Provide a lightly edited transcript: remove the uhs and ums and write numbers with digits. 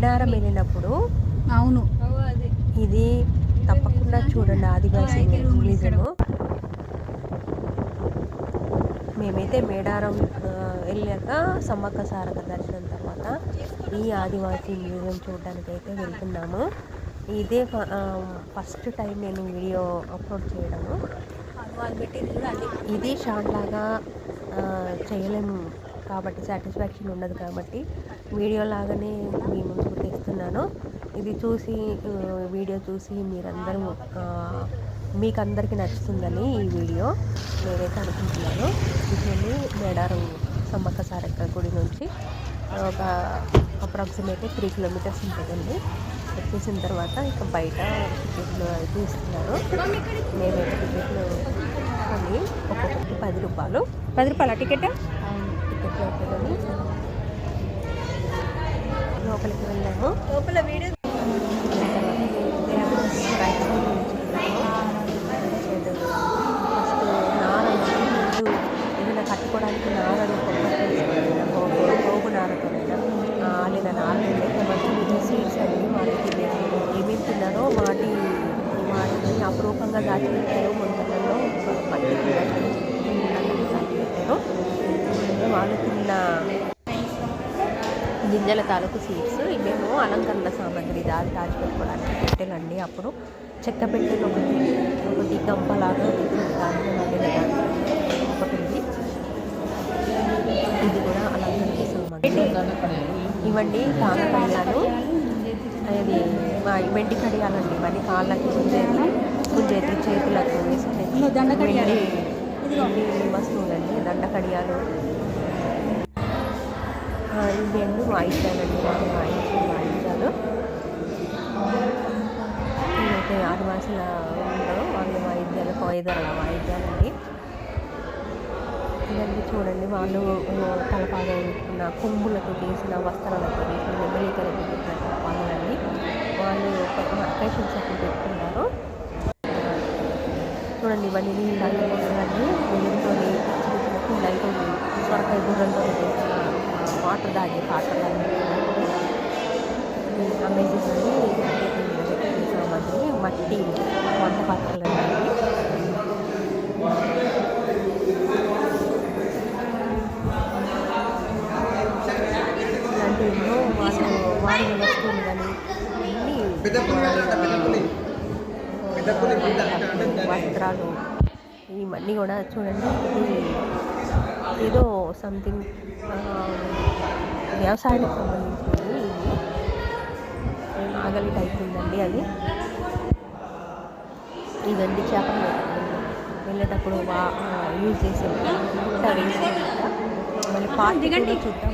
మేడారం వెళ్ళినప్పుడు అవును ఇది తప్పకుండా చూడండి, ఆదివాసీ మ్యూజియము. మేమైతే మేడారం వెళ్ళాక సమ్మక్క సారక్క దర్శనం తర్వాత ఈ ఆదివాసీ మ్యూజియం చూడడానికి అయితే వెళ్తున్నాము. ఇదే ఫస్ట్ టైం నేను వీడియో అప్లోడ్ చేయడము. ఇది షార్ట్ లాగా చేయలేము కాబట్టి, సాటిస్ఫాక్షన్ ఉండదు కాబట్టి వీడియో లాగానే మీ ముందుకు తెస్తున్నాను. ఇది చూసి వీడియో చూసి మీరందరూ మీకు అందరికీ నచ్చుతుందని ఈ వీడియో నేనైతే అనుకుంటున్నాను. ఇది మేడారం సమ్మక్క సారక్క గుడి నుంచి ఒక అప్రాక్సిమేట్లీ 3 కిలోమీటర్స్ ఉంటుందండి. వచ్చేసిన తర్వాత ఇక బయట టికెట్లు అయితే ఇస్తున్నారు. మేమైతే టికెట్లు కొని ఒక్కొక్కరికి 10 రూపాయలు. 10 రూపాయల టికెట్. టికెట్లు అయితే కొని లోపలికి వెళ్ళాము. లోపల వీడియో ఏదైనా కట్టుకోవడానికి నారలు పోగు నారతోనైనా ఆలిన నారలు మంచి సీడ్స్ అన్ని వాళ్ళకి ఏమేమి తిన్నారో వాటిని అపురూపంగా దాచిపెట్టారు. మొంతలలో మట్టి దాచిపెట్టారు. వాళ్ళు తిన్న గింజల తాలూకు సీడ్స్ ఇవేమో అలంకరణ సామాగ్రి దాచిపెట్టుకోవడానికి పెట్టెలండి. అప్పుడు చెక్క పెట్టెలు ఒకటి గంపలాగా ఒకటి ఉంది. ఇది కూడా అలంకరణ సామాగ్రి. ఇవ్వండి కానకడియాలు, అది వెండి కడియాలండి. ఇవన్నీ కాళ్ళకి గుంజేతి చేతులకు వేసుకునే వెండి వస్తువులండి. దండ కడియాలు, ఇవి అన్నీ వాయిద్యాలండి. వాయిద్యాలు ఇవైతే ఆదివాసుల ఉండవు వాళ్ళ వాయిద్యాలు, కోయిదల వాయిద్యాలండి. ఇవన్నీ చూడండి, వాళ్ళు తలపాగా పెట్టుకున్న కొమ్ములతో చేసిన వస్త్రాలతో చేసిన నెమ్మలికలతో పెట్టిన తలపాగాలండి. వాళ్ళు అకేషన్స్ అప్పుడు పెట్టుకున్నారు. చూడండి, ఇవన్నీ నీళ్ళు తాగిపోతుందండి. వెలుగుతో చిన్న చిన్న పిల్లలతో సొరకాయ గుర్రంతో చేసిన వాటర్ దాగే పాత్రలన్నీ అమేజింగ్ అండి. సామాగ్రి మట్టి వంట పాత్రలు అండి. ఇలాంటి ఎన్నో వాడిన వస్తువులు కానీ వస్త్రాలు ఇవన్నీ కూడా చూడండి. ఇది ఏదో సంథింగ్ వ్యవసాయానికి సంబంధించింది. ఇది నాగలి టైప్ ఉందండి. అది ఇదండి చేపలు వెళ్ళేటప్పుడు యూజ్ చేసేది. మళ్ళీ పార్టీ కూడా చూద్దాం.